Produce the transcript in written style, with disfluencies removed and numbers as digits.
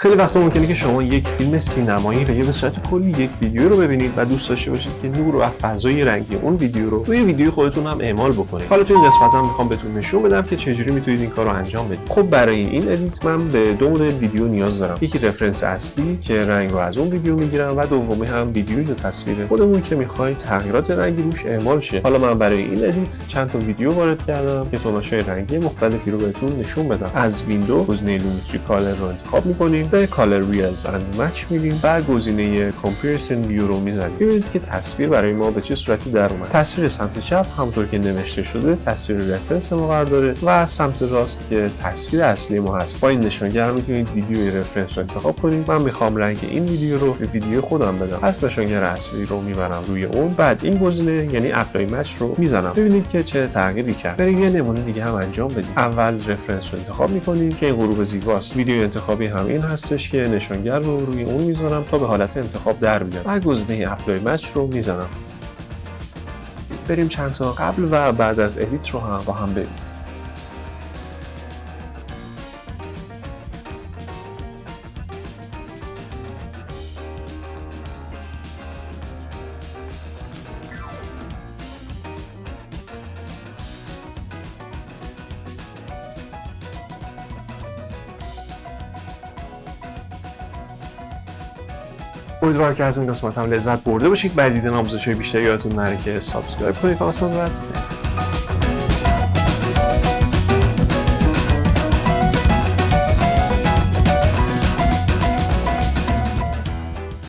خیلی وقتا ممکنه که شما یک فیلم سینمایی و یا به صورت کلی یک ویدیو رو ببینید و دوست داشته باشید که نور و فضای رنگی اون ویدیو رو روی ویدیو خودتون هم اعمال بکنید. حالا تو این قسمت هم میخوام بهتون نشون بدم که چجوری میتونید این کارو انجام بدید. خب برای این ادیت من به دو مدل ویدیو نیاز دارم. یکی رفرنس اصلی که رنگ رو از اون ویدیو میگیرم و دومی هم ویدیوی یا تصویر خودمون که میخوایم تغییرات رنگی روش اعمال شه. حالا من برای این ادیت چند تا ویدیو وارد کردم که توناش‌های رنگی مختلفی رو بهتون نشون بدم. از ویندو گزینه لومیتری کالر رو انتخاب می‌کنیم، به کالر ریلز اند مچ میریم و گزینه کامپریشن ویو رو میزنیم. ببینید که تصویر برای ما به چه صورتی در اومد. تصویر سمت چپ همونطور که نوشته شده تصویر رفرنس ما قرار داره و سمت راست که تصویر اصلی ما هست. با این نشانگر میتونید ویدیوی رفرنس رو انتخاب کنید. من میخوام رنگ این ویدیو رو به ویدیو خودم بدم. پس نشانگر اصلی رو میبرم روی اون، بعد این گزینه یعنی اپلای مچ رو میزنم. ببینید که چه تغییری کرد. بریم یه نمونه دیگه هم انجام بدیم. اول رفرنس رو انتخاب میکنید که این غروب زیباست. ویدیو انتخابی هم این هستش که نشانگر رو روی اون میذارم تا به حالت انتخاب در بیاد. بعد گزینه اپلای مچ رو میزنم. بریم چند تا قبل و بعد از ادیت رو هم با هم ببینیم. امیدوارم که از این قسمت هم لذت برده باشید. برای دیدن آموزش‌های بیشتر یادتون نره که سابسکرایب کنید و واسه من